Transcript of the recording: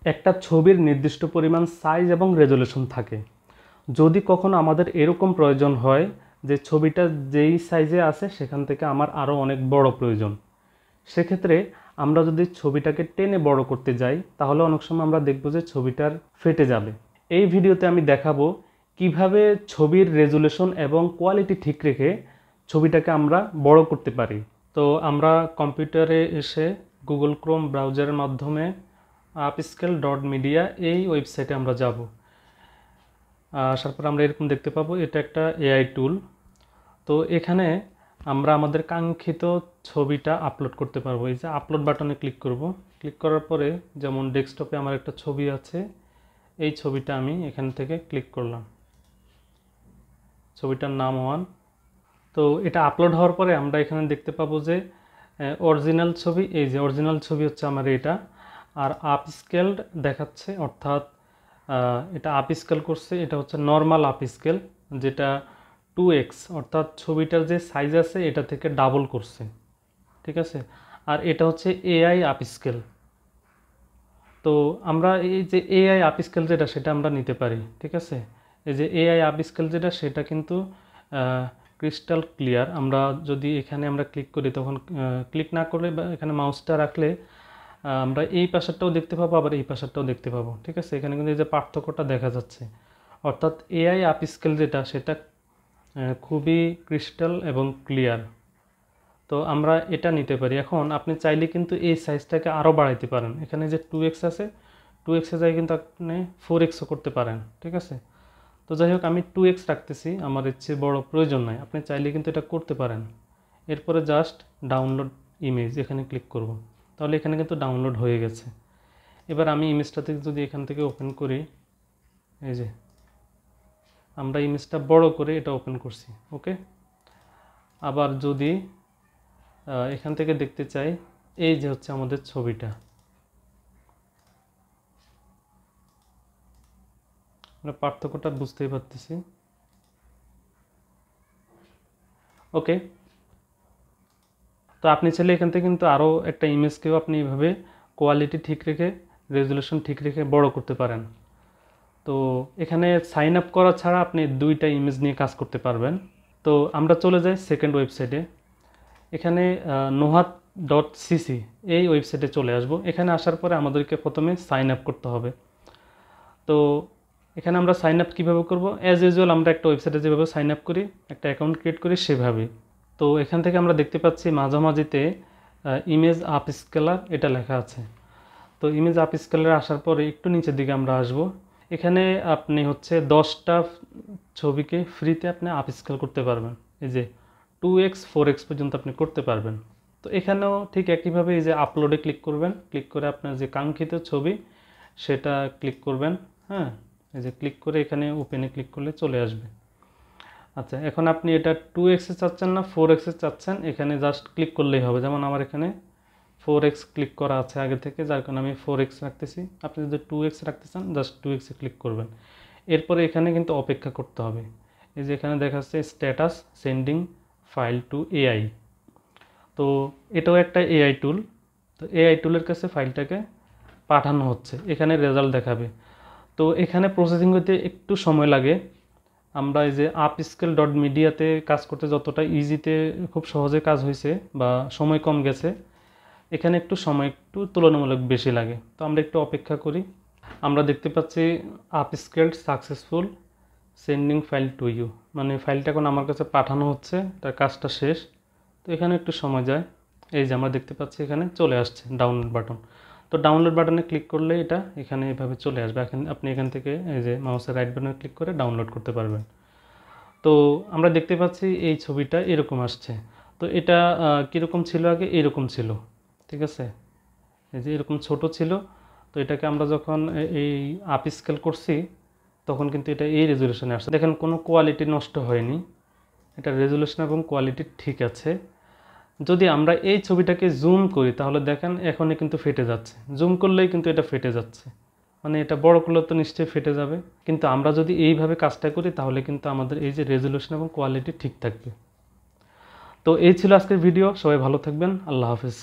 একটা ছবির নির্দিষ্ট পরিমাণ সাইজ এবং রেজুলেশন থাকে। যদি কখনো আমাদের এরকম প্রয়োজন হয় যে ছবিটা যেই সাইজে আছে সেখান থেকে আমার আরও অনেক বড় প্রয়োজন, সেক্ষেত্রে আমরা যদি ছবিটাকে টেনে বড় করতে যাই তাহলে অনেক সময় আমরা দেখব যে ছবিটার ফেটে যাবে। এই ভিডিওতে আমি দেখাবো কিভাবে ছবির রেজুলেশন এবং কোয়ালিটি ঠিক রেখে ছবিটাকে আমরা বড় করতে পারি। তো আমরা কম্পিউটারে এসে গুগল ক্রোম ব্রাউজারের মাধ্যমে upscale.media এই ওয়েবসাইটে আমরা যাব। আসার পর আমরা এরকম দেখতে পাবো এটা একটা এআই টুল। তো এখানে আমরা আমাদের কাঙ্ক্ষিত ছবিটা আপলোড করতে পারবো। এই যে আপলোড বাটনে ক্লিক করব। ক্লিক করার পরে যেমন ডেস্কটপে আমার একটা ছবি আছে, এই ছবিটা আমি এখান থেকে ক্লিক করলাম, ছবিটার নাম 1। তো এটা আপলোড হওয়ার পরে আমরা এখানে দেখতে পাবো যে অরিজিনাল ছবি, এই যে অরিজিনাল ছবি হচ্ছে আমার এটা, আর আপস্কেলড দেখাচ্ছে, অর্থাৎ এটা আপস্কেল করছে, এটা হচ্ছে নর্মাল আপস্কেল, যেটা 2x, অর্থাৎ ছবিটার যে সাইজ আছে এটা থেকে ডাবল করছে, ঠিক আছে। আর এটা হচ্ছে এআই আপস্কেল। তো আমরা এই যে এআই আপস্কেল যেটা সেটা আমরা নিতে পারি, ঠিক আছে। এই যে এআই আপস্কেল যেটা সেটা কিন্তু ক্রিস্টাল ক্লিয়ার। আমরা যদি এখানে আমরা ক্লিক করি তখন ক্লিক না করলে বা এখানে মাউসটা রাখলে আমরা এই পাশেরটাও দেখতে পাবো, আবার এই পাশেরটাও দেখতে পাবো, ঠিক আছে। এখানে কিন্তু এই যে পার্থক্যটা দেখা যাচ্ছে, অর্থাৎ এআই আপস্কেল যেটা সেটা খুবই ক্রিস্টাল এবং ক্লিয়ার। তো আমরা এটা নিতে পারি। এখন আপনি চাইলে কিন্তু এই সাইজটাকে আরও বাড়াইতে পারেন। এখানে যে 2x আছে, 2x-এ যাই কিন্তু আপনি 4x-ও করতে পারেন, ঠিক আছে। তো যাই হোক আমি 2x রাখতেছি, আমার এর চেয়ে বড় প্রয়োজন নাই। আপনি চাইলে কিন্তু এটা করতে পারেন। এরপরে জাস্ট ডাউনলোড ইমেজ এখানে ক্লিক করব, তাহলে এখানে কিন্তু ডাউনলোড হয়ে গেছে। এবার আমি ইমেজটাতে যদি এখান থেকে ওপেন করি, এই যে আমরা ইমেজটা বড় করে এটা ওপেন করছি, ওকে। আবার যদি এখান থেকে দেখতে চাই, এই যে হচ্ছে আমাদের ছবিটা, আমরা পার্থক্যটা বুঝতেই পারতেছি, ওকে। তো আপনি চাইলে এখান থেকে কিন্তু আরও একটা ইমেজকেও আপনি এইভাবে কোয়ালিটি ঠিক রেখে রেজুলেশন ঠিক রেখে বড় করতে পারেন। তো এখানে সাইন আপ করা ছাড়া আপনি 2টা ইমেজ নিয়ে কাজ করতে পারবেন। তো আমরা চলে যাই সেকেন্ড ওয়েবসাইটে। এখানে nohat.cc এই ওয়েবসাইটে চলে আসব। এখানে আসার পরে আমাদেরকে প্রথমে সাইন আপ করতে হবে। তো এখানে আমরা সাইন আপ কীভাবে করবো, অ্যাজ ইউজুয়াল আমরা একটা ওয়েবসাইটে যেভাবে সাইন আপ করি, একটা অ্যাকাউন্ট ক্রিয়েট করি সেভাবেই। তো এখান থেকে আমরা দেখতে পাচ্ছি মাঝামাঝিতে ইমেজ আপস্কেলার এটা লেখা আছে। তো ইমেজ আপস্কেলার আসার পরে একটু নিচের দিকে আমরা আসব। এখানে আপনি হচ্ছে 10টা ছবিকে ফ্রিতে আপনি আপস্কেল করতে পারবেন। এই যে 2x 4x পর্যন্ত আপনি করতে পারবেন। তো এখানেও ঠিক একইভাবে এই যে আপলোডে ক্লিক করবেন, ক্লিক করে আপনার যে কাঙ্ক্ষিত ছবি সেটা ক্লিক করবেন। হ্যাঁ, এই যে ক্লিক করে এখানে ওপেনে ক্লিক করলে চলে আসবে। আচ্ছা, এখন আপনি এটা 2x-এ চাচ্ছেন না 4x-এ চাচ্ছেন, এখানে জাস্ট ক্লিক করলেই হবে। যেমন আমার এখানে 4x ক্লিক করা আছে আগে থেকে, যার কারণে আমি 4x রাখতেছি। আপনি যদি 2x রাখতে চান জাস্ট 2x-এ ক্লিক করবেন। এরপরে এখানে কিন্তু অপেক্ষা করতে হবে। এই যে এখানে দেখাচ্ছে status sending file to AI. তো এটাও একটা এআই টুল। তো এআই টুলের কাছে ফাইলটাকে পাঠানো হচ্ছে, এখানে রেজাল্ট দেখাবে। তো এখানে প্রসেসিং হতে একটু সময় লাগে। আমরা এই যে upscale.media-তে কাজ করতে যতটা ইজিতে খুব সহজে কাজ হয়েছে বা সময় কম গেছে, এখানে একটু সময় একটু তুলনামূলক বেশি লাগে। তো আমরা একটু অপেক্ষা করি। আমরা দেখতে পাচ্ছি upscaled successful sending file to you, মানে ফাইলটা এখন আমার কাছে পাঠানো হচ্ছে, তার কাজটা শেষ। তো এখানে একটু সময় যায়। এই যে আমরা দেখতে পাচ্ছি এখানে চলে আসছে ডাউনলোড বাটন। তো ডাউনলোড বাটনে ক্লিক করলে এটা এখানে এভাবে চলে আসবে। এখন আপনি এখান থেকে এই যে মাউসের রাইট বাটনে ক্লিক করে ডাউনলোড করতে পারবেন। তো আমরা দেখতে পাচ্ছি এই ছবিটা এরকম আসছে। তো এটা কীরকম ছিল আগে, এরকম ছিল, ঠিক আছে। এই যে এরকম ছোট ছিল। তো এটাকে আমরা যখন এই আপস্কেল করছি তখন কিন্তু এটা এই রেজুলেশনে আসছে। দেখেন কোনো কোয়ালিটি নষ্ট হয়নি, এটা রেজুলেশন এবং কোয়ালিটি ঠিক আছে। যদি আমরা এই ছবিটাকে জুম করি তাহলে দেখেন এখনই কিন্তু ফেটে যাচ্ছে, জুম করলেই কিন্তু এটা ফেটে যাচ্ছে, মানে এটা বড় করলে তো নিশ্চয়ই ফেটে যাবে। কিন্তু আমরা যদি এইভাবে কাজটা করি তাহলে কিন্তু আমাদের এই যে রেজুলেশন এবং কোয়ালিটি ঠিক থাকবে। তো এই ছিল আজকের ভিডিও। সবাই ভালো থাকবেন। আল্লাহ হাফেজ।